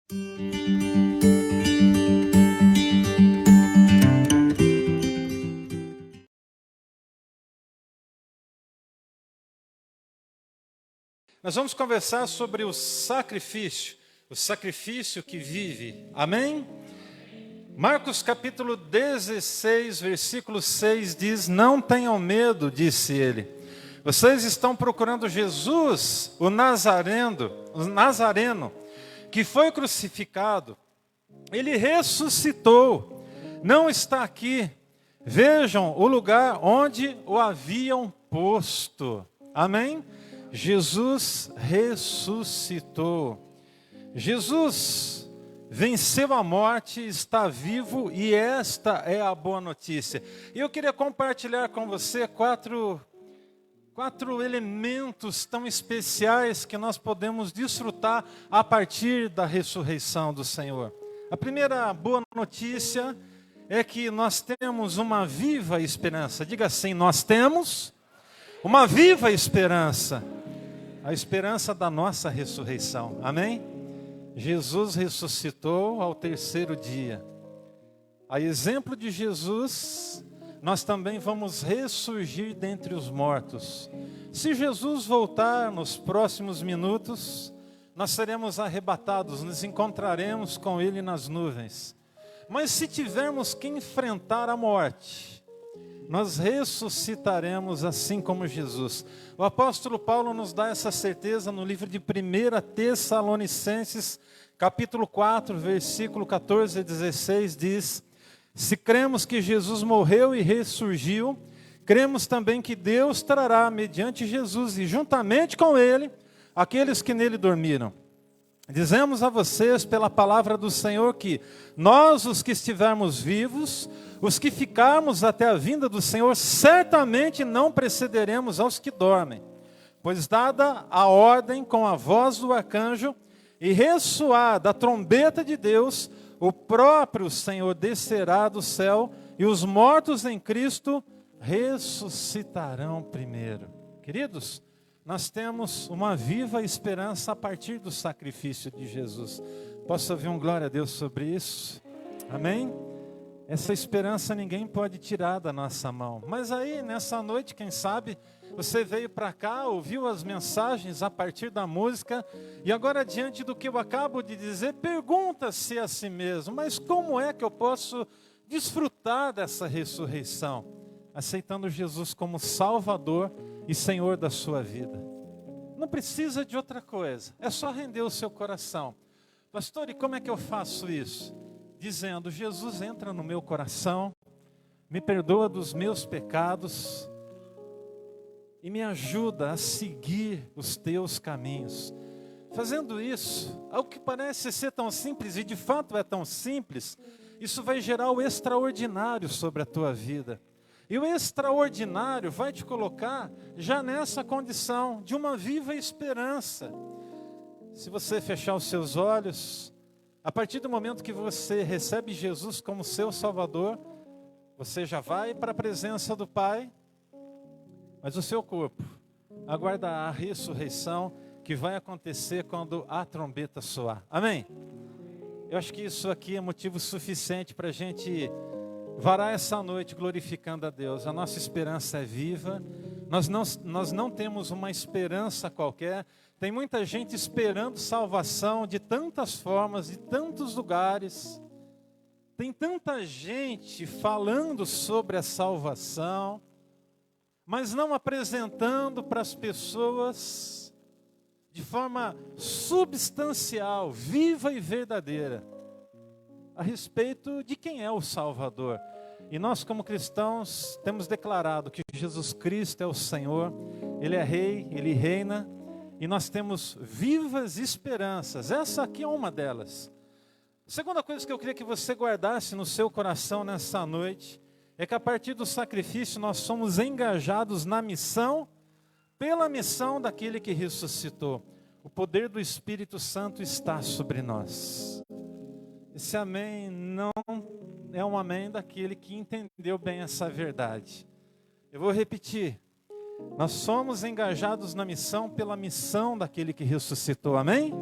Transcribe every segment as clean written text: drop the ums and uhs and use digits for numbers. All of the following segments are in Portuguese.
Nós vamos conversar sobre o sacrifício que vive. Amém? Marcos capítulo 16, versículo 6 diz: "Não tenham medo", disse ele. "Vocês estão procurando Jesus, o Nazareno, que foi crucificado. Ele ressuscitou, não está aqui. Vejam o lugar onde o haviam posto." Amém? Jesus ressuscitou. Jesus venceu a morte, está vivo, e esta é a boa notícia. E eu queria compartilhar com você quatro elementos tão especiais que nós podemos desfrutar a partir da ressurreição do Senhor. A primeira boa notícia é que nós temos uma viva esperança. Diga assim: nós temos uma viva esperança. A esperança da nossa ressurreição. Amém? Jesus ressuscitou ao terceiro dia. A exemplo de Jesus, nós também vamos ressurgir dentre os mortos. Se Jesus voltar nos próximos minutos, nós seremos arrebatados, nos encontraremos com Ele nas nuvens. Mas se tivermos que enfrentar a morte, nós ressuscitaremos assim como Jesus. O apóstolo Paulo nos dá essa certeza no livro de 1 Tessalonicenses, capítulo 4, versículo 14 e 16, diz: "Se cremos que Jesus morreu e ressurgiu, cremos também que Deus trará, mediante Jesus e juntamente com Ele, aqueles que nele dormiram. Dizemos a vocês pela palavra do Senhor que nós, os que estivermos vivos, os que ficarmos até a vinda do Senhor, certamente não precederemos aos que dormem. Pois dada a ordem com a voz do arcanjo e ressoada a trombeta de Deus, o próprio Senhor descerá do céu e os mortos em Cristo ressuscitarão primeiro." Queridos, nós temos uma viva esperança a partir do sacrifício de Jesus. Posso ouvir um glória a Deus sobre isso? Amém? Essa esperança ninguém pode tirar da nossa mão. Mas aí, nessa noite, quem sabe, você veio para cá, ouviu as mensagens a partir da música, e agora, diante do que eu acabo de dizer, pergunta-se a si mesmo: mas como é que eu posso desfrutar dessa ressurreição? Aceitando Jesus como Salvador e Senhor da sua vida. Não precisa de outra coisa, é só render o seu coração. Pastor, e como é que eu faço isso? Dizendo: Jesus, entra no meu coração, me perdoa dos meus pecados e me ajuda a seguir os teus caminhos. Fazendo isso, algo que parece ser tão simples, e de fato é tão simples, isso vai gerar o extraordinário sobre a tua vida. E o extraordinário vai te colocar já nessa condição de uma viva esperança. Se você fechar os seus olhos, a partir do momento que você recebe Jesus como seu Salvador, você já vai para a presença do Pai, mas o seu corpo aguarda a ressurreição que vai acontecer quando a trombeta soar. Amém? Eu acho que isso aqui é motivo suficiente para a gente varar essa noite glorificando a Deus. A nossa esperança é viva. Nós não temos uma esperança qualquer. Tem muita gente esperando salvação de tantas formas, de tantos lugares. Tem tanta gente falando sobre a salvação, mas não apresentando para as pessoas de forma substancial, viva e verdadeira, a respeito de quem é o Salvador. E nós, como cristãos, temos declarado que Jesus Cristo é o Senhor, Ele é Rei, Ele reina, e nós temos vivas esperanças. Essa aqui é uma delas. A segunda coisa que eu queria que você guardasse no seu coração nessa noite é que a partir do sacrifício nós somos engajados na missão, pela missão daquele que ressuscitou. O poder do Espírito Santo está sobre nós. Esse amém não é um amém daquele que entendeu bem essa verdade. Eu vou repetir. Nós somos engajados na missão pela missão daquele que ressuscitou. Amém?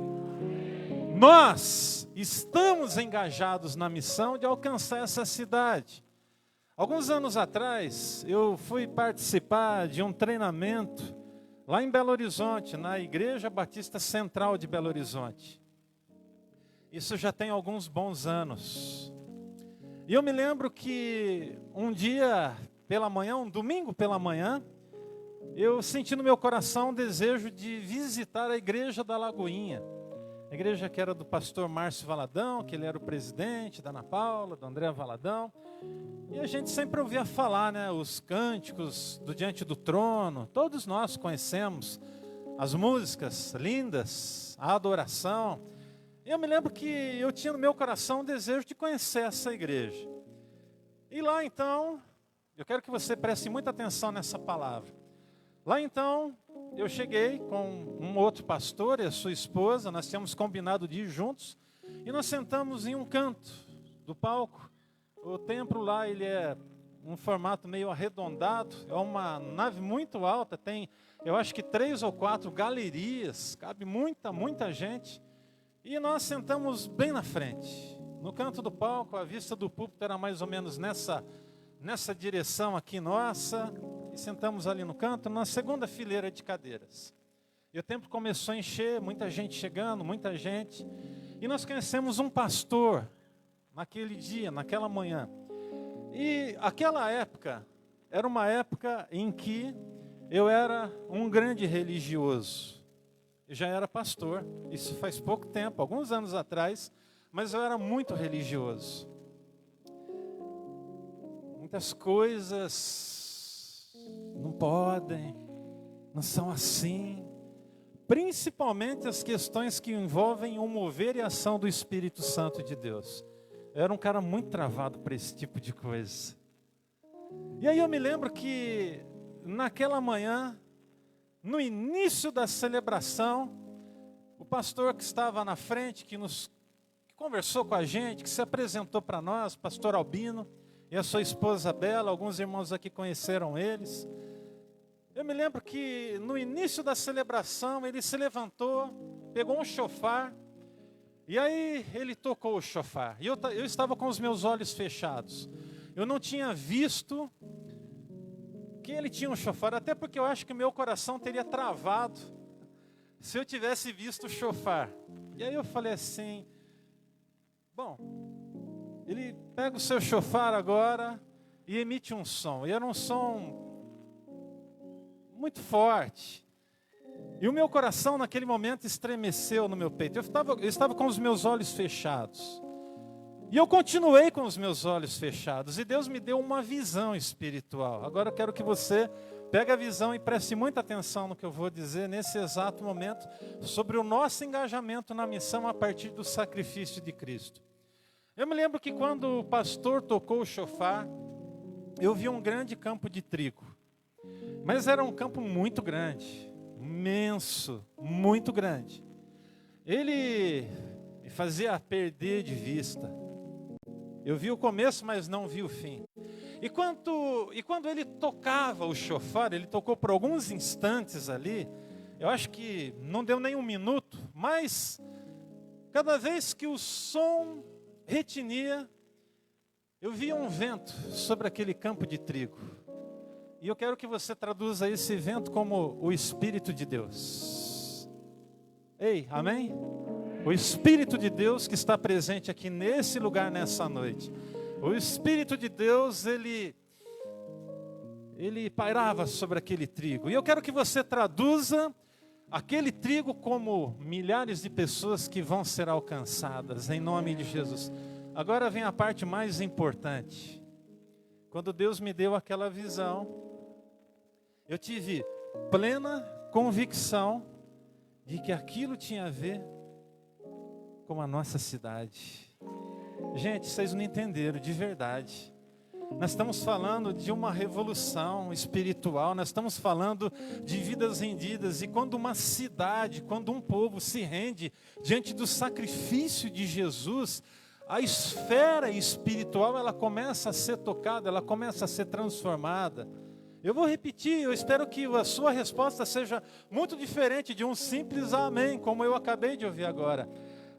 nós estamos engajados na missão de alcançar essa cidade. Alguns anos atrás, eu fui participar de um treinamento lá em Belo Horizonte, na Igreja Batista Central de Belo Horizonte. Isso já tem alguns bons anos. E eu me lembro que um dia pela manhã, um domingo pela manhã, eu senti no meu coração um desejo de visitar a Igreja da Lagoinha. A igreja que era do pastor Márcio Valadão, que ele era o presidente, da Ana Paula, do André Valadão. E a gente sempre ouvia falar, né, os cânticos do Diante do Trono. Todos nós conhecemos as músicas lindas, a adoração. E eu me lembro que eu tinha no meu coração um desejo de conhecer essa igreja. E lá então, eu quero que você preste muita atenção nessa palavra. Lá então, eu cheguei com um outro pastor e a sua esposa, nós tínhamos combinado de ir juntos. E nós sentamos em um canto do palco. O templo lá, ele é um formato meio arredondado, é uma nave muito alta, tem, eu acho que 3 ou 4 galerias, cabe muita gente. E nós sentamos bem na frente, no canto do palco, a vista do púlpito era mais ou menos nessa direção aqui nossa, e sentamos ali no canto, na segunda fileira de cadeiras. E o templo começou a encher, muita gente chegando, muita gente, e nós conhecemos um pastor, naquele dia, naquela manhã. E aquela época, era uma época em que eu era um grande religioso. Eu já era pastor, isso faz pouco tempo, alguns anos atrás, mas eu era muito religioso. Muitas coisas não podem, não são assim. Principalmente as questões que envolvem o mover e a ação do Espírito Santo de Deus. Eu era um cara muito travado para esse tipo de coisa. E aí eu me lembro que naquela manhã, no início da celebração, o pastor que estava na frente, que conversou com a gente, que se apresentou para nós, pastor Albino, e a sua esposa Bela, alguns irmãos aqui conheceram eles. Eu me lembro que no início da celebração, ele se levantou, pegou um chofar, e aí ele tocou o chofar. E eu estava com os meus olhos fechados. Eu não tinha visto que ele tinha um chofar, até porque eu acho que o meu coração teria travado se eu tivesse visto o chofar. E aí eu falei assim, bom, ele pega o seu chofar agora e emite um som. E era um som muito forte. E o meu coração naquele momento estremeceu no meu peito. Eu estava com os meus olhos fechados. E eu continuei com os meus olhos fechados. E Deus me deu uma visão espiritual. Agora eu quero que você pegue a visão e preste muita atenção no que eu vou dizer nesse exato momento sobre o nosso engajamento na missão a partir do sacrifício de Cristo. Eu me lembro que quando o pastor tocou o chofar, eu vi um grande campo de trigo. Mas era um campo muito grande, imenso, muito grande. Ele me fazia perder de vista. Eu vi o começo, mas não vi o fim. E quando ele tocava o chofar, ele tocou por alguns instantes ali, eu acho que não deu nem um minuto, mas cada vez que o som retinia, eu via um vento sobre aquele campo de trigo. E eu quero que você traduza esse vento como o Espírito de Deus. Ei, amém? O Espírito de Deus que está presente aqui nesse lugar nessa noite. O Espírito de Deus, ele pairava sobre aquele trigo. E eu quero que você traduza aquele trigo como milhares de pessoas que vão ser alcançadas, em nome de Jesus. Agora vem a parte mais importante. Quando Deus me deu aquela visão, eu tive plena convicção de que aquilo tinha a ver com a nossa cidade. Gente, vocês não entenderam de verdade. Nós estamos falando de uma revolução espiritual, nós estamos falando de vidas rendidas. E quando uma cidade, quando um povo se rende diante do sacrifício de Jesus, a esfera espiritual, ela começa a ser tocada, ela começa a ser transformada. Eu vou repetir, eu espero que a sua resposta seja muito diferente de um simples amém, como eu acabei de ouvir agora.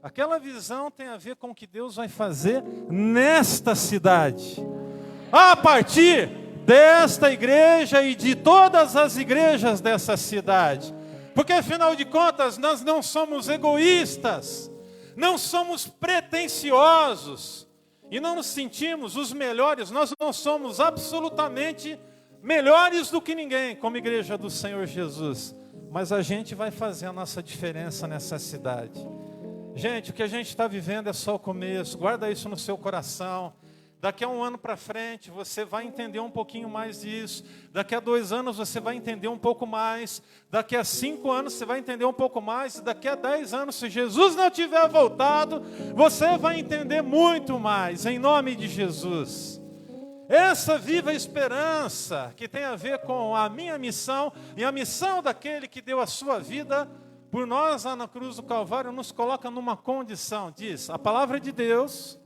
Aquela visão tem a ver com o que Deus vai fazer nesta cidade. A partir desta igreja e de todas as igrejas dessa cidade. Porque afinal de contas, nós não somos egoístas, não somos pretensiosos e não nos sentimos os melhores. Nós não somos absolutamente melhores do que ninguém como igreja do Senhor Jesus. Mas a gente vai fazer a nossa diferença nessa cidade. Gente, o que a gente está vivendo é só o começo. Guarda isso no seu coração. Daqui a 1 ano para frente, você vai entender um pouquinho mais disso. Daqui a 2 anos, você vai entender um pouco mais. Daqui a 5 anos, você vai entender um pouco mais. Daqui a 10 anos, se Jesus não tiver voltado, você vai entender muito mais, em nome de Jesus. Essa viva esperança, que tem a ver com a minha missão e a missão daquele que deu a sua vida por nós lá na cruz do Calvário, nos coloca numa condição. Diz, a palavra de Deus...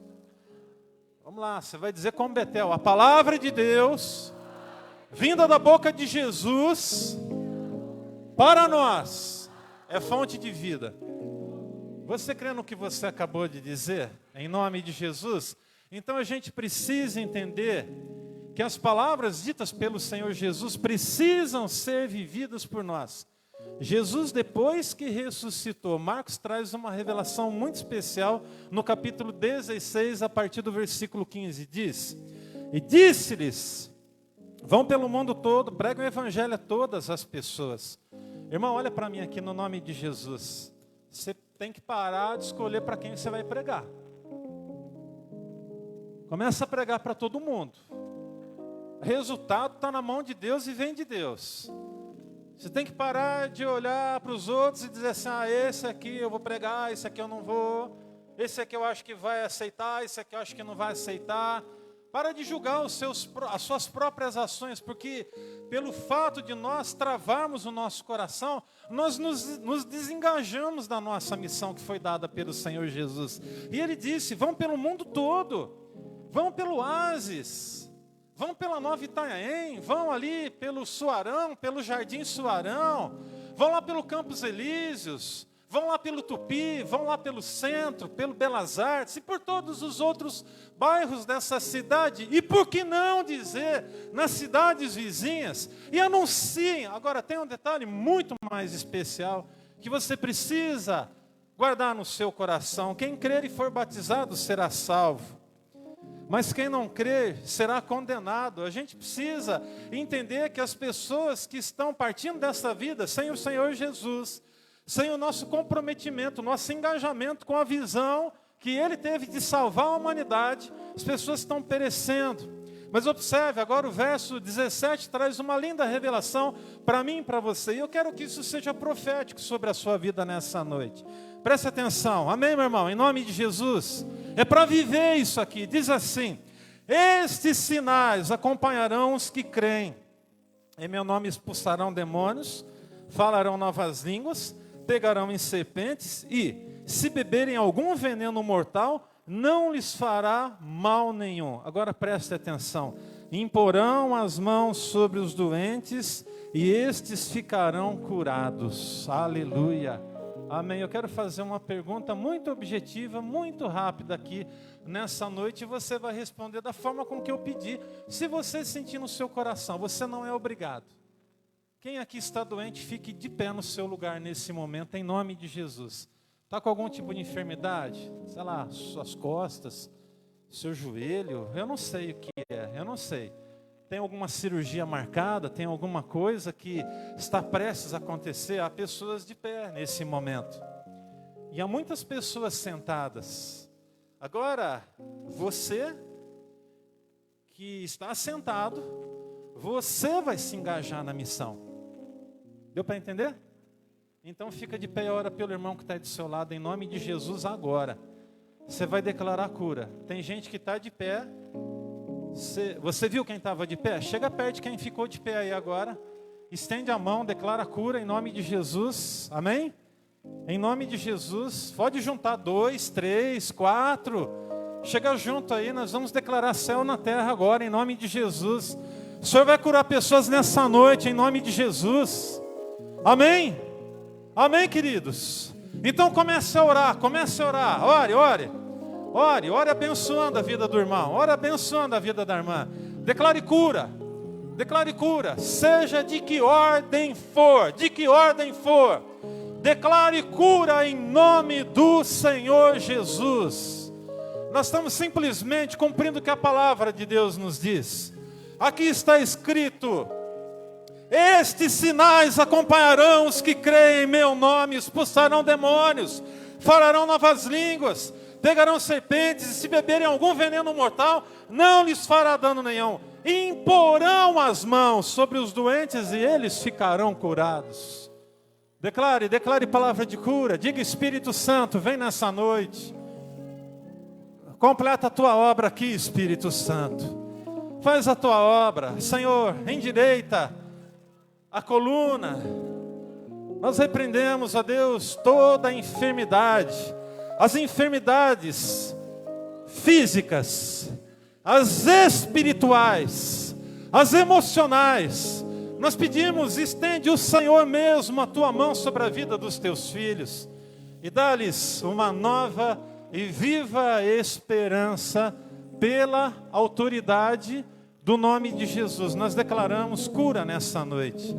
Vamos lá, você vai dizer como Betel, a palavra de Deus, vinda da boca de Jesus, para nós, é fonte de vida. Você crê no que você acabou de dizer, em nome de Jesus? Então a gente precisa entender que as palavras ditas pelo Senhor Jesus precisam ser vividas por nós. Jesus, depois que ressuscitou, Marcos traz uma revelação muito especial no capítulo 16, a partir do versículo 15, diz: e disse-lhes, vão pelo mundo todo, pregam o evangelho a todas as pessoas. Irmão, olha para mim aqui no nome de Jesus. Você tem que parar de escolher para quem você vai pregar. Começa a pregar para todo mundo. O resultado está na mão de Deus e vem de Deus. Você tem que parar de olhar para os outros e dizer assim, esse aqui eu vou pregar, esse aqui eu não vou, esse aqui eu acho que vai aceitar, esse aqui eu acho que não vai aceitar. Para de julgar as suas próprias ações, porque pelo fato de nós travarmos o nosso coração, nós nos desengajamos da nossa missão que foi dada pelo Senhor Jesus. E Ele disse, vão pelo mundo todo, vão pelo Oásis, vão pela Nova Itanhaém, vão ali pelo Suarão, pelo Jardim Suarão, vão lá pelo Campos Elíseos, vão lá pelo Tupi, vão lá pelo centro, pelo Belas Artes e por todos os outros bairros dessa cidade. E por que não dizer nas cidades vizinhas? E anunciem. Agora tem um detalhe muito mais especial que você precisa guardar no seu coração. Quem crer e for batizado será salvo. Mas quem não crer será condenado. A gente precisa entender que as pessoas que estão partindo dessa vida sem o Senhor Jesus, sem o nosso comprometimento, nosso engajamento com a visão que Ele teve de salvar a humanidade, as pessoas estão perecendo. Mas observe, agora o verso 17 traz uma linda revelação para mim e para você. E eu quero que isso seja profético sobre a sua vida nessa noite. Preste atenção, amém, meu irmão? Em nome de Jesus. É para viver isso aqui. Diz assim, estes sinais acompanharão os que creem. Em meu nome expulsarão demônios, falarão novas línguas, pegarão em serpentes e, se beberem algum veneno mortal, não lhes fará mal nenhum. Agora preste atenção. Imporão as mãos sobre os doentes e estes ficarão curados. Aleluia. Amém. Eu quero fazer uma pergunta muito objetiva, muito rápida aqui nessa noite, e você vai responder da forma com que eu pedi. Se você sentir no seu coração, você não é obrigado. Quem aqui está doente, fique de pé no seu lugar nesse momento, em nome de Jesus. Está com algum tipo de enfermidade? Sei lá, suas costas, seu joelho, eu não sei o que é, eu não sei. Tem alguma cirurgia marcada, tem alguma coisa que está prestes a acontecer? Há pessoas de pé nesse momento. E há muitas pessoas sentadas. Agora, você que está sentado, você vai se engajar na missão. Deu para entender? Então fica de pé e ora pelo irmão que está do seu lado, em nome de Jesus agora. Você vai declarar a cura. Tem gente que está de pé. Você viu quem estava de pé? Chega perto de quem ficou de pé aí agora. Estende a mão, declara a cura em nome de Jesus. Amém? Em nome de Jesus. Pode juntar 2, 3, 4. Chega junto aí, nós vamos declarar céu na terra agora, em nome de Jesus. O Senhor vai curar pessoas nessa noite, em nome de Jesus. Amém? Amém, queridos? Então comece a orar, ore abençoando a vida do irmão, ore abençoando a vida da irmã. Declare cura, seja de que ordem for, declare cura em nome do Senhor Jesus. Nós estamos simplesmente cumprindo o que a palavra de Deus nos diz. Aqui está escrito: estes sinais acompanharão os que creem em meu nome, expulsarão demônios, falarão novas línguas, pegarão serpentes, e se beberem algum veneno mortal, não lhes fará dano nenhum. Imporão as mãos sobre os doentes e eles ficarão curados. Declare palavra de cura. Diga: Espírito Santo, vem nessa noite. Completa a tua obra aqui, Espírito Santo. Faz a tua obra, Senhor, endireita a coluna. Nós repreendemos, ó Deus, toda a enfermidade, as enfermidades físicas, as espirituais, as emocionais. Nós pedimos: estende o Senhor mesmo a tua mão sobre a vida dos teus filhos e dá-lhes uma nova e viva esperança pela autoridade do nome de Jesus. Nós declaramos cura nessa noite,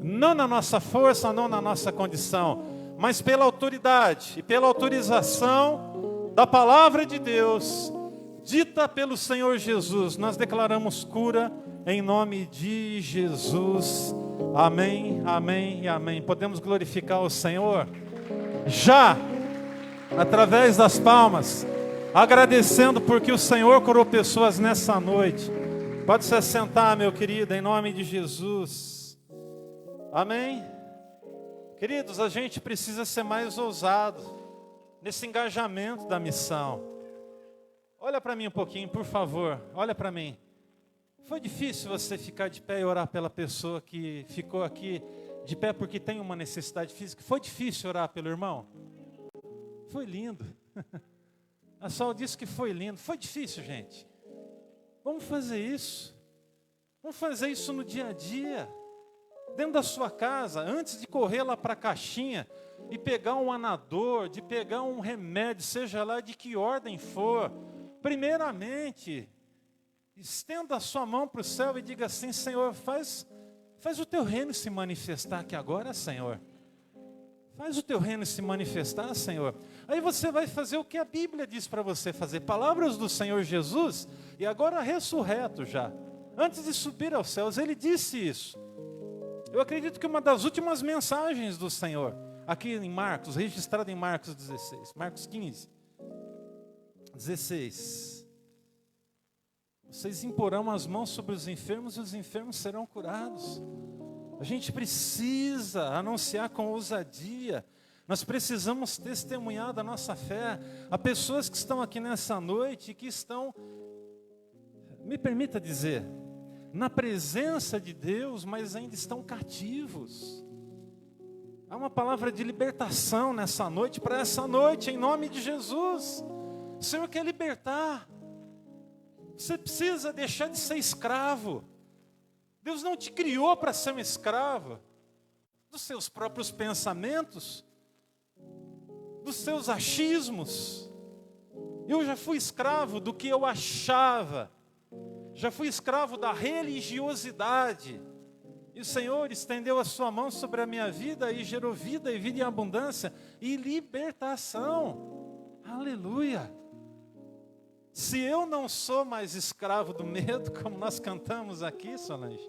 não na nossa força, não na nossa condição, mas pela autoridade e pela autorização da palavra de Deus, dita pelo Senhor Jesus. Nós declaramos cura em nome de Jesus. Amém, amém e amém. Podemos glorificar o Senhor já através das palmas, agradecendo porque o Senhor curou pessoas nessa noite. Pode se assentar, meu querido, em nome de Jesus. Amém? Queridos, a gente precisa ser mais ousado nesse engajamento da missão. Olha para mim um pouquinho, por favor. Olha para mim. Foi difícil você ficar de pé e orar pela pessoa que ficou aqui de pé porque tem uma necessidade física? Foi difícil orar pelo irmão? Foi lindo. A Sol disse que foi lindo. Foi difícil, gente. Vamos fazer isso. Vamos fazer isso no dia a dia. Dentro da sua casa, antes de correr lá para a caixinha e pegar um anador, de pegar um remédio, seja lá de que ordem for, primeiramente, estenda a sua mão para o céu e diga assim: Senhor, faz o teu reino se manifestar aqui agora, Senhor. Faz o teu reino se manifestar, Senhor. Aí você vai fazer o que a Bíblia diz para você fazer. Palavras do Senhor Jesus, e agora ressurreto já. Antes de subir aos céus, Ele disse isso. Eu acredito que uma das últimas mensagens do Senhor, aqui em Marcos, registrada em Marcos 16, Marcos 15, 16. Vocês imporão as mãos sobre os enfermos e os enfermos serão curados. A gente precisa anunciar com ousadia. Nós precisamos testemunhar da nossa fé. Há pessoas que estão aqui nessa noite e que estão, me permita dizer, na presença de Deus, mas ainda estão cativos. Há uma palavra de libertação nessa noite, para essa noite, em nome de Jesus. O Senhor quer libertar. Você precisa deixar de ser escravo. Deus não te criou para ser um escravo dos seus próprios pensamentos, dos seus achismos. Eu já fui escravo do que eu achava, já fui escravo da religiosidade. E o Senhor estendeu a sua mão sobre a minha vida e gerou vida e vida em abundância e libertação. Aleluia! Se eu não sou mais escravo do medo, como nós cantamos aqui, Solange,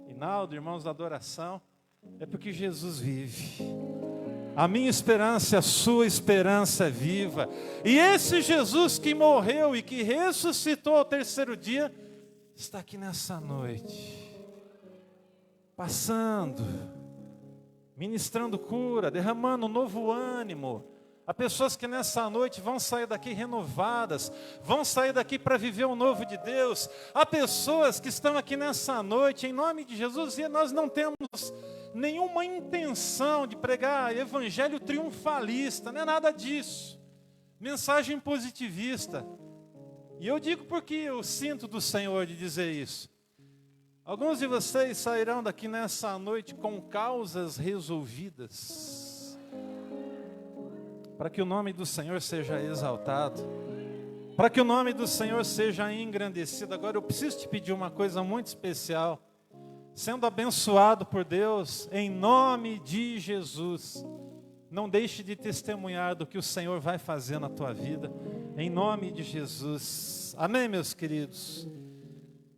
Hinaldo, irmãos da adoração, é porque Jesus vive. A minha esperança, a sua esperança é viva. E esse Jesus que morreu e que ressuscitou ao terceiro dia, está aqui nessa noite, passando, ministrando cura, derramando um novo ânimo. Há pessoas que nessa noite vão sair daqui renovadas, vão sair daqui para viver o novo de Deus. Há pessoas que estão aqui nessa noite, em nome de Jesus, e nós não temos nenhuma intenção de pregar evangelho triunfalista, não é nada disso. Mensagem positivista. E eu digo porque eu sinto do Senhor de dizer isso. Alguns de vocês sairão daqui nessa noite com causas resolvidas. para que o nome do Senhor seja exaltado, para que o nome do Senhor seja engrandecido. Agora eu preciso te pedir uma coisa muito especial. Sendo abençoado por Deus, em nome de Jesus, não deixe de testemunhar do que o Senhor vai fazer na tua vida, em nome de Jesus. Amém, meus queridos?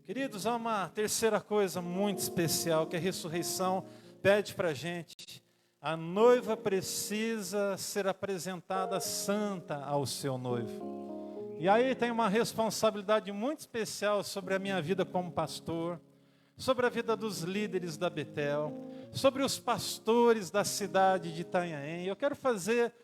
Queridos, há uma terceira coisa muito especial que a ressurreição pede para a gente. A noiva precisa ser apresentada santa ao seu noivo. E aí tem uma responsabilidade muito especial sobre a minha vida como pastor, sobre a vida dos líderes da Betel, sobre os pastores da cidade de Itanhaém. Eu quero fazer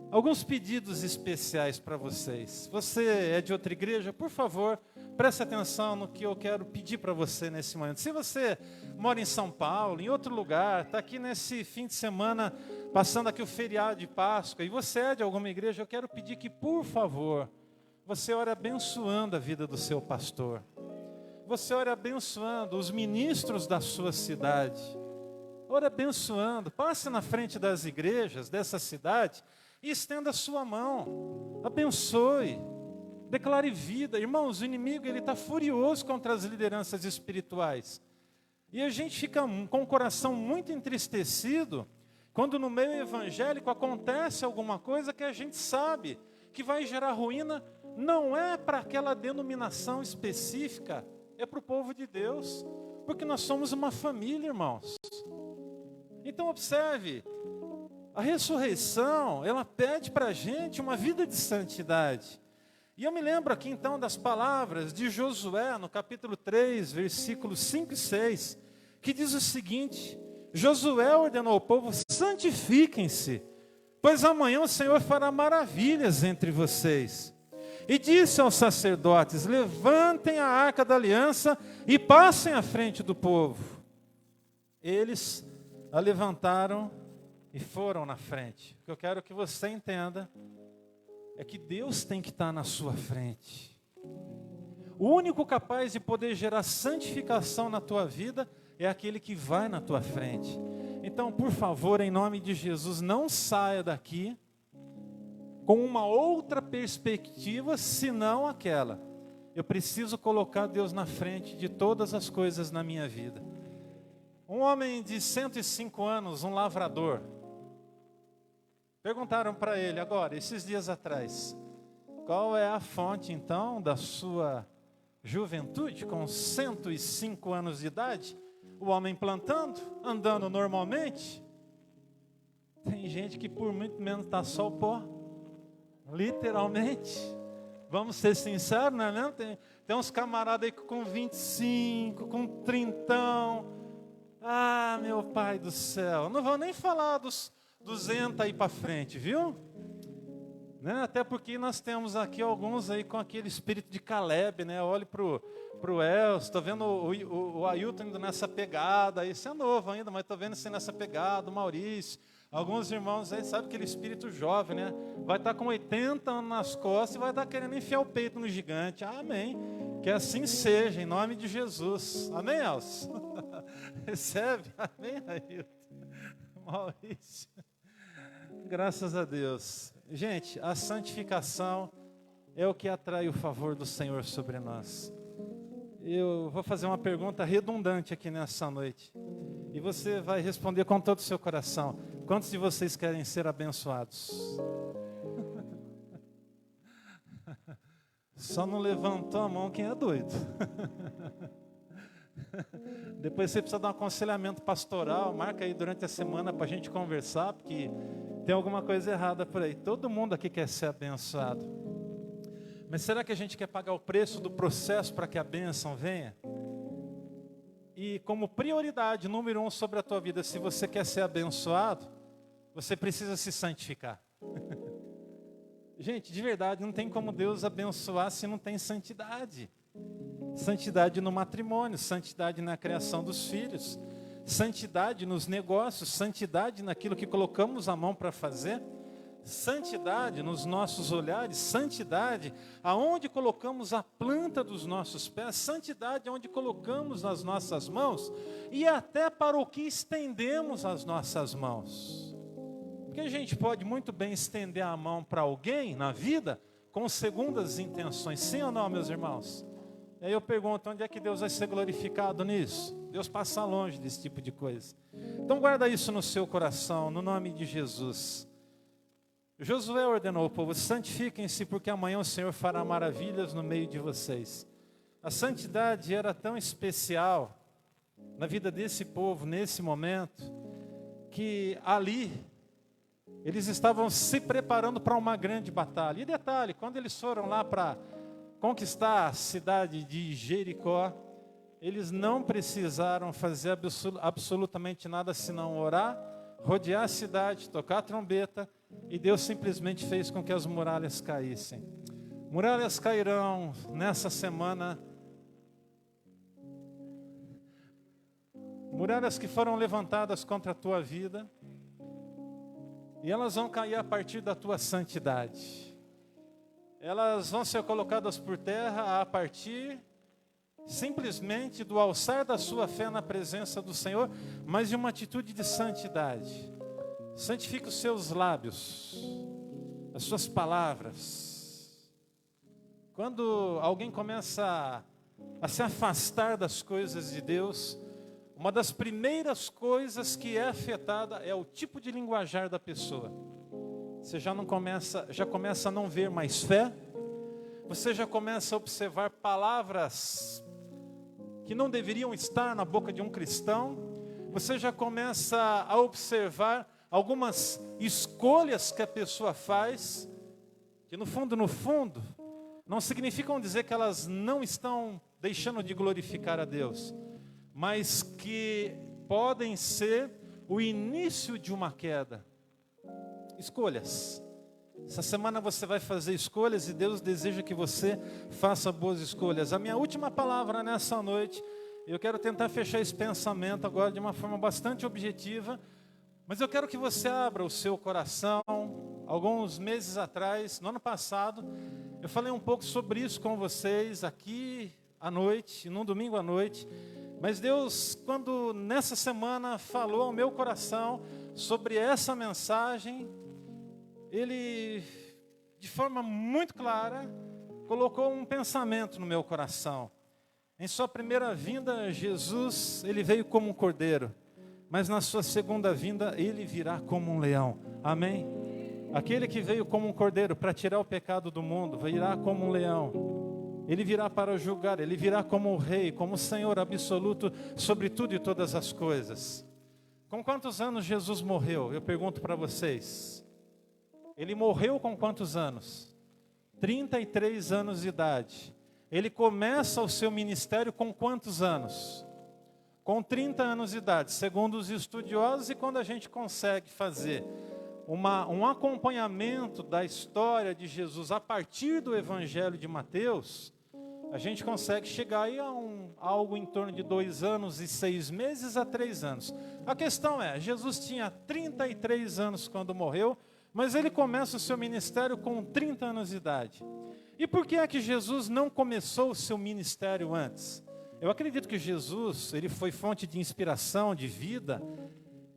alguns pedidos especiais para vocês. Você é de outra igreja? Por favor, preste atenção no que eu quero pedir para você nesse momento. Se você mora em São Paulo, em outro lugar, está aqui nesse fim de semana, passando aqui o feriado de Páscoa, e você é de alguma igreja, eu quero pedir que, por favor, você ore abençoando a vida do seu pastor. Você ore abençoando os ministros da sua cidade. Ore abençoando. Passe na frente das igrejas dessa cidade e estenda a sua mão. Abençoe. Declare vida. Irmãos, o inimigo está furioso contra as lideranças espirituais. E a gente fica com o coração muito entristecido quando no meio evangélico acontece alguma coisa que a gente sabe que vai gerar ruína. Não é para aquela denominação específica, é para o povo de Deus, porque nós somos uma família, irmãos. Então observe, a ressurreição, ela pede para a gente uma vida de santidade. E eu me lembro aqui então das palavras de Josué, no capítulo 3, versículos 5 e 6, que diz o seguinte: Josué ordenou ao povo: santifiquem-se, pois amanhã o Senhor fará maravilhas entre vocês. E disse aos sacerdotes: levantem a arca da aliança e passem à frente do povo. Eles a levantaram e foram na frente. O que eu quero que você entenda é que Deus tem que estar na sua frente. O único capaz de poder gerar santificação na tua vida é aquele que vai na tua frente. Então, por favor, em nome de Jesus, não saia daqui com uma outra perspectiva, senão aquela: eu preciso colocar Deus na frente de todas as coisas na minha vida. Um homem de 105 anos, um lavrador, perguntaram para ele agora, esses dias atrás: qual é a fonte então da sua juventude com 105 anos de idade? O homem plantando, andando normalmente. Tem gente que por muito menos está só o pó. Literalmente. Vamos ser sinceros, não é mesmo? Tem uns camaradas aí com 25, com 30. Ah, meu pai do céu. Não vou nem falar dos 200 aí para frente, viu? Né? Até porque nós temos aqui alguns aí com aquele espírito de Caleb, né? Olhe pro Elcio, estou vendo o Ailton indo nessa pegada. Isso é novo ainda, mas estou vendo você nessa pegada, o Maurício. Alguns irmãos aí, sabe aquele espírito jovem, né? Vai estar com 80 anos nas costas e vai estar querendo enfiar o peito no gigante. Amém. Que assim seja, em nome de Jesus. Amém, Elcio? Recebe? Amém, Ailton? Maurício. Graças a Deus. Gente, a santificação é o que atrai o favor do Senhor sobre nós. Eu vou fazer uma pergunta redundante aqui nessa noite. E você vai responder com todo o seu coração. Quantos de vocês querem ser abençoados? Só não levantou a mão quem é doido. Depois você precisa dar um aconselhamento pastoral. Marca aí durante a semana para a gente conversar, porque tem alguma coisa errada por aí. Todo mundo aqui quer ser abençoado. Mas será que a gente quer pagar o preço do processo para que a bênção venha? E como prioridade número 1 sobre a tua vida, se você quer ser abençoado, você precisa se santificar. Gente, de verdade, não tem como Deus abençoar se não tem santidade. Santidade no matrimônio, santidade na criação dos filhos, santidade nos negócios, santidade naquilo que colocamos a mão para fazer, santidade nos nossos olhares, santidade aonde colocamos a planta dos nossos pés, santidade aonde colocamos as nossas mãos e até para o que estendemos as nossas mãos. Porque a gente pode muito bem estender a mão para alguém na vida com segundas intenções, sim ou não, meus irmãos? E aí eu pergunto, onde é que Deus vai ser glorificado nisso? Deus passa longe desse tipo de coisa. Então guarda isso no seu coração, no nome de Jesus. Josué ordenou ao povo, santifiquem-se, porque amanhã o Senhor fará maravilhas no meio de vocês. A santidade era tão especial na vida desse povo, nesse momento, que ali eles estavam se preparando para uma grande batalha. E detalhe, quando eles foram lá para conquistar a cidade de Jericó, eles não precisaram fazer absolutamente nada senão orar, rodear a cidade, tocar a trombeta, e Deus simplesmente fez com que as muralhas caíssem. Muralhas cairão nessa semana. Muralhas que foram levantadas contra a tua vida, e elas vão cair a partir da tua santidade. Elas vão ser colocadas por terra a partir simplesmente do alçar da sua fé na presença do Senhor, mas de uma atitude de santidade. Santifique os seus lábios, as suas palavras. Quando alguém começa a se afastar das coisas de Deus, uma das primeiras coisas que é afetada é o tipo de linguajar da pessoa. Você já começa a não ver mais fé. Você já começa a observar palavras que não deveriam estar na boca de um cristão. Você já começa a observar algumas escolhas que a pessoa faz, que no fundo, não significam dizer que elas não estão deixando de glorificar a Deus, mas que podem ser o início de uma queda. Escolhas. Essa semana você vai fazer escolhas e Deus deseja que você faça boas escolhas. A minha última palavra nessa noite, eu quero tentar fechar esse pensamento agora de uma forma bastante objetiva, mas eu quero que você abra o seu coração. Alguns meses atrás, no ano passado, eu falei um pouco sobre isso com vocês aqui à noite, num domingo à noite. Mas Deus, quando nessa semana falou ao meu coração sobre essa mensagem, Ele, de forma muito clara, colocou um pensamento no meu coração. Em sua primeira vinda, Jesus, Ele veio como um cordeiro, mas na sua segunda vinda, Ele virá como um leão. Amém? Aquele que veio como um cordeiro para tirar o pecado do mundo, virá como um leão. Ele virá para julgar, Ele virá como o rei, como o Senhor absoluto sobre tudo e todas as coisas. Com quantos anos Jesus morreu? Eu pergunto para vocês. Ele morreu com quantos anos? 33 anos de idade. Ele começa o seu ministério com quantos anos? Com 30 anos de idade, segundo os estudiosos. E quando a gente consegue fazer um acompanhamento da história de Jesus a partir do Evangelho de Mateus, a gente consegue chegar aí a algo em torno de 2 anos e 6 meses a 3 anos. A questão é, Jesus tinha 33 anos quando morreu, mas ele começa o seu ministério com 30 anos de idade. E por que é que Jesus não começou o seu ministério antes? Eu acredito que Jesus, ele foi fonte de inspiração, de vida,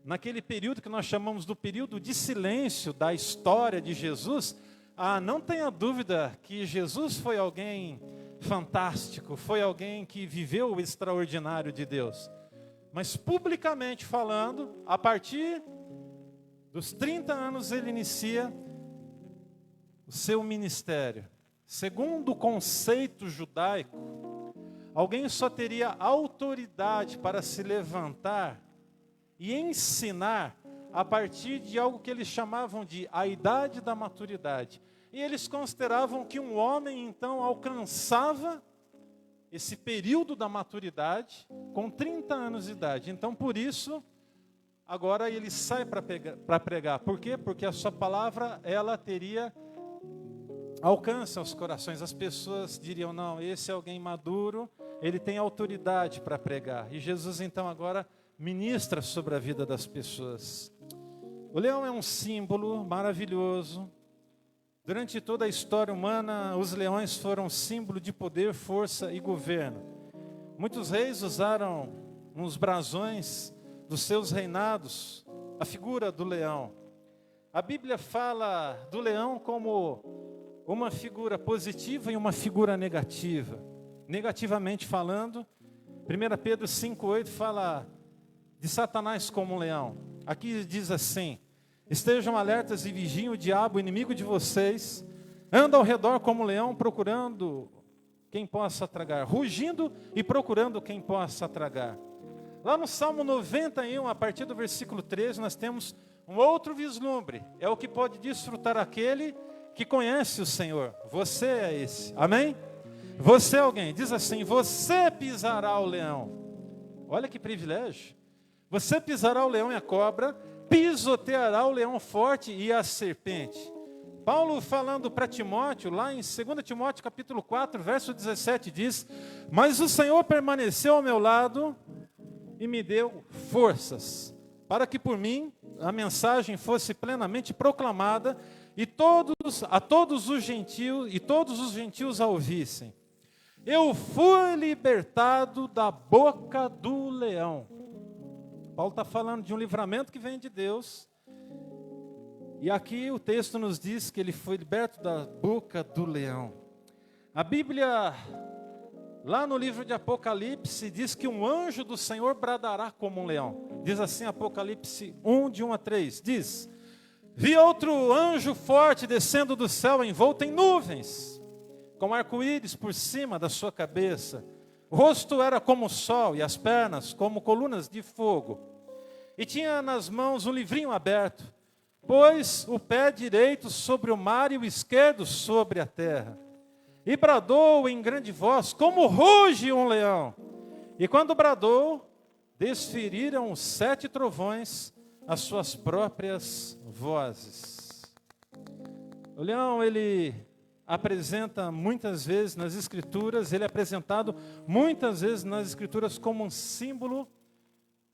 naquele período que nós chamamos do período de silêncio da história de Jesus. Não tenha dúvida que Jesus foi alguém fantástico, foi alguém que viveu o extraordinário de Deus. Mas publicamente falando, a partir dos 30 anos ele inicia o seu ministério. Segundo o conceito judaico, alguém só teria autoridade para se levantar e ensinar a partir de algo que eles chamavam de a idade da maturidade. E eles consideravam que um homem então alcançava esse período da maturidade com 30 anos de idade. Então por isso, agora ele sai para pregar. Por quê? Porque a sua palavra, ela teria alcance aos corações. As pessoas diriam, não, esse é alguém maduro, ele tem autoridade para pregar. E Jesus então agora ministra sobre a vida das pessoas. O leão é um símbolo maravilhoso. Durante toda a história humana, os leões foram símbolo de poder, força e governo. Muitos reis usaram nos brasões dos seus reinados a figura do leão. A Bíblia fala do leão como uma figura positiva e uma figura negativa. Negativamente falando, 1 Pedro 5,8 fala de Satanás como um leão. Aqui diz assim: estejam alertas e vigiem, o diabo, inimigo de vocês, anda ao redor como um leão, procurando quem possa tragar, rugindo e procurando quem possa tragar. Lá no Salmo 91, a partir do versículo 13, nós temos um outro vislumbre. É o que pode desfrutar aquele que conhece o Senhor. Você é esse, amém? Você é alguém, diz assim: você pisará o leão. Olha que privilégio. Você pisará o leão e a cobra, pisoteará o leão forte e a serpente. Paulo falando para Timóteo, lá em 2 Timóteo capítulo 4, verso 17, diz: mas o Senhor permaneceu ao meu lado e me deu forças, para que por mim a mensagem fosse plenamente proclamada e todos os gentios a ouvissem. Eu fui libertado da boca do leão. Paulo está falando de um livramento que vem de Deus. E aqui o texto nos diz que ele foi liberto da boca do leão. A Bíblia, lá no livro de Apocalipse, diz que um anjo do Senhor bradará como um leão. Diz assim Apocalipse 1, de 1 a 3. Diz: vi outro anjo forte descendo do céu, envolto em nuvens, com arco-íris por cima da sua cabeça. O rosto era como o sol e as pernas como colunas de fogo. E tinha nas mãos um livrinho aberto. Pôs o pé direito sobre o mar e o esquerdo sobre a terra. E bradou em grande voz, como ruge um leão. E quando bradou, desferiram 7 trovões as suas próprias vozes. O leão, ele apresenta muitas vezes nas Escrituras, ele é apresentado muitas vezes nas Escrituras como um símbolo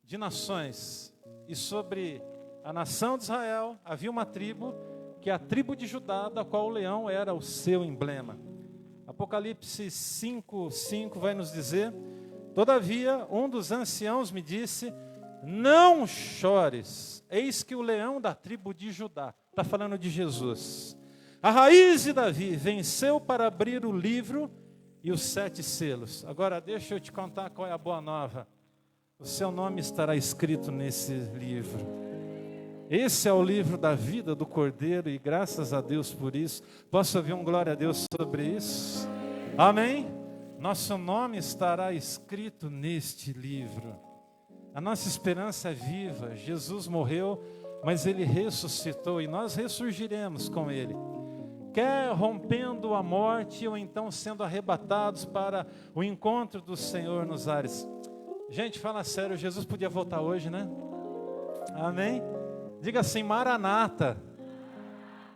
de nações. E sobre a nação de Israel havia uma tribo, que é a tribo de Judá, da qual o leão era o seu emblema. Apocalipse 5:5 vai nos dizer: todavia um dos anciãos me disse, não chores, eis que o leão da tribo de Judá, está falando de Jesus, a raiz de Davi, venceu para abrir o livro e os 7 selos. Agora deixa eu te contar qual é a boa nova. O seu nome estará escrito nesse livro. Esse é o livro da vida do Cordeiro, e graças a Deus por isso. Posso ouvir um glória a Deus sobre isso? Amém? Nosso nome estará escrito neste livro. A nossa esperança é viva. Jesus morreu, mas Ele ressuscitou e nós ressurgiremos com Ele. Quer rompendo a morte ou então sendo arrebatados para o encontro do Senhor nos ares. Gente, fala sério, Jesus podia voltar hoje, né? Amém? Diga assim, Maranata.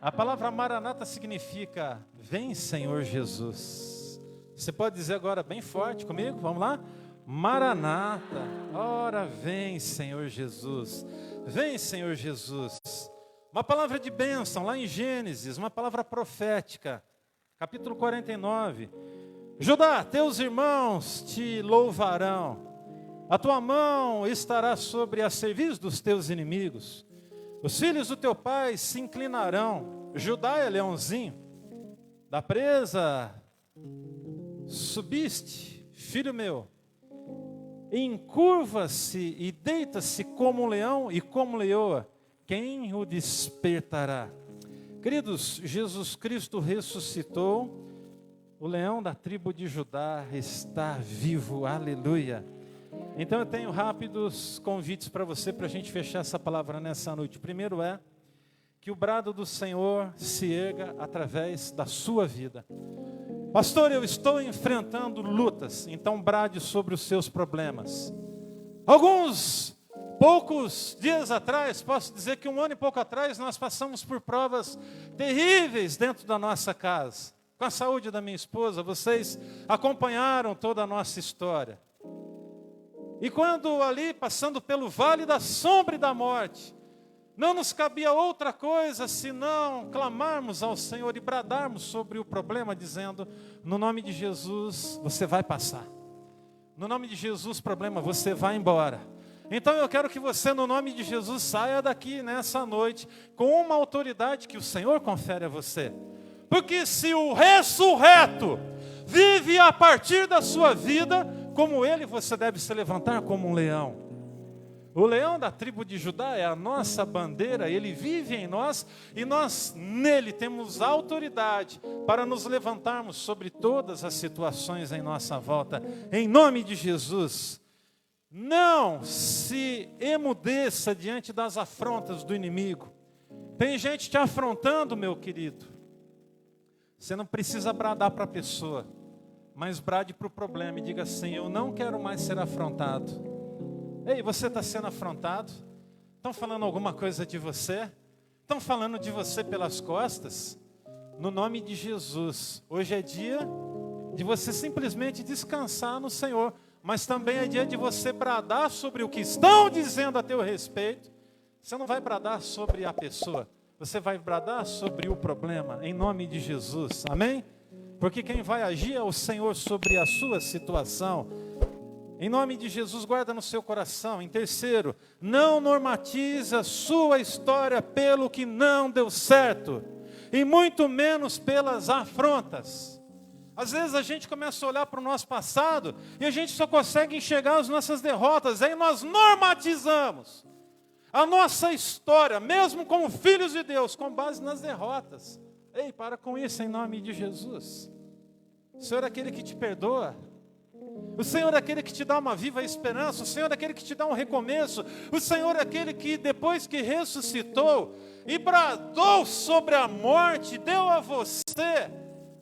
A palavra Maranata significa, vem Senhor Jesus. Você pode dizer agora bem forte comigo, vamos lá? Maranata, ora vem Senhor Jesus. Vem Senhor Jesus. Uma palavra de bênção lá em Gênesis, uma palavra profética, capítulo 49. Judá, teus irmãos te louvarão. A tua mão estará sobre a serviço dos teus inimigos. Os filhos do teu pai se inclinarão. Judá é leãozinho. Da presa subiste, filho meu. Encurva-se e deita-se como um leão e como leoa. Quem o despertará? Queridos, Jesus Cristo ressuscitou. O leão da tribo de Judá está vivo. Aleluia. Então eu tenho rápidos convites para você, para a gente fechar essa palavra nessa noite. O primeiro é que o brado do Senhor se erga através da sua vida. Pastor, eu estou enfrentando lutas, então brade sobre os seus problemas. Poucos dias atrás, posso dizer que 1 ano e pouco atrás, nós passamos por provas terríveis dentro da nossa casa. Com a saúde da minha esposa, vocês acompanharam toda a nossa história. E quando ali, passando pelo vale da sombra e da morte, não nos cabia outra coisa senão clamarmos ao Senhor e bradarmos sobre o problema, dizendo, no nome de Jesus, você vai passar. No nome de Jesus, problema, você vai embora. Então eu quero que você, no nome de Jesus, saia daqui nessa noite com uma autoridade que o Senhor confere a você. Porque se o ressurreto vive a partir da sua vida, como ele, você deve se levantar como um leão. O leão da tribo de Judá é a nossa bandeira, ele vive em nós e nós nele temos autoridade para nos levantarmos sobre todas as situações em nossa volta. Em nome de Jesus, não se emudeça diante das afrontas do inimigo. Tem gente te afrontando, meu querido. Você não precisa bradar para a pessoa, mas brade para o problema e diga assim: eu não quero mais ser afrontado. Ei, você está sendo afrontado? Estão falando alguma coisa de você? Estão falando de você pelas costas? No nome de Jesus, hoje é dia de você simplesmente descansar no Senhor, mas também é dia de você bradar sobre o que estão dizendo a teu respeito. Você não vai bradar sobre a pessoa, você vai bradar sobre o problema, em nome de Jesus, amém? Porque quem vai agir é o Senhor sobre a sua situação. Em nome de Jesus, guarda no seu coração. Em terceiro, não normatiza sua história pelo que não deu certo, e muito menos pelas afrontas. Às vezes a gente começa a olhar para o nosso passado e a gente só consegue enxergar as nossas derrotas. Aí nós normatizamos a nossa história, mesmo como filhos de Deus, com base nas derrotas. Ei, para com isso em nome de Jesus. O Senhor é aquele que te perdoa. O Senhor é aquele que te dá uma viva esperança. O Senhor é aquele que te dá um recomeço. O Senhor é aquele que, depois que ressuscitou e bradou sobre a morte, deu a você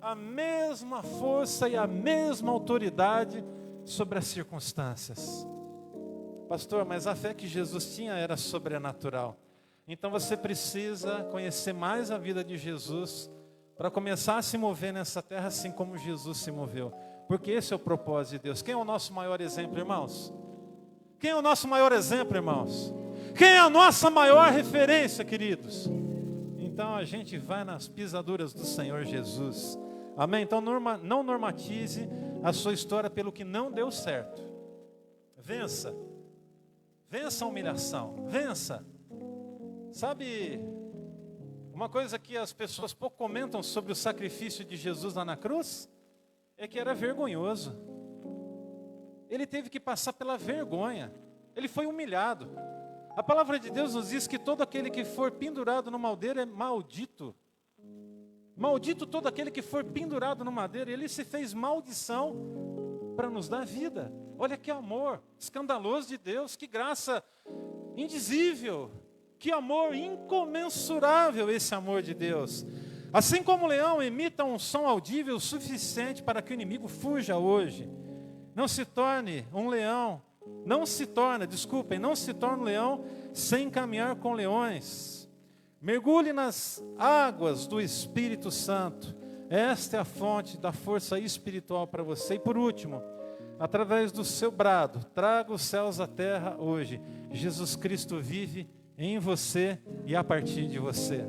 a mesma força e a mesma autoridade sobre as circunstâncias. Pastor, mas a fé que Jesus tinha era sobrenatural. Então você precisa conhecer mais a vida de Jesus para começar a se mover nessa terra assim como Jesus se moveu. Porque esse é o propósito de Deus. Quem é o nosso maior exemplo, irmãos? Quem é o nosso maior exemplo, irmãos? Quem é a nossa maior referência, queridos? Então a gente vai nas pisaduras do Senhor Jesus. Amém? Então não normatize a sua história pelo que não deu certo. Vença. Vença a humilhação. Vença. Sabe, uma coisa que as pessoas pouco comentam sobre o sacrifício de Jesus lá na cruz é que era vergonhoso. Ele teve que passar pela vergonha. Ele foi humilhado. A palavra de Deus nos diz que todo aquele que for pendurado no madeiro é maldito. Maldito todo aquele que for pendurado no madeiro. Ele se fez maldição para nos dar vida. Olha que amor escandaloso de Deus, que graça indizível, que amor incomensurável esse amor de Deus. Assim como o leão emita um som audível suficiente para que o inimigo fuja hoje, não se torne um leão sem caminhar com leões. Mergulhe nas águas do Espírito Santo. Esta é a fonte da força espiritual para você. E por último, através do seu brado, traga os céus à terra hoje. Jesus Cristo vive em você e a partir de você.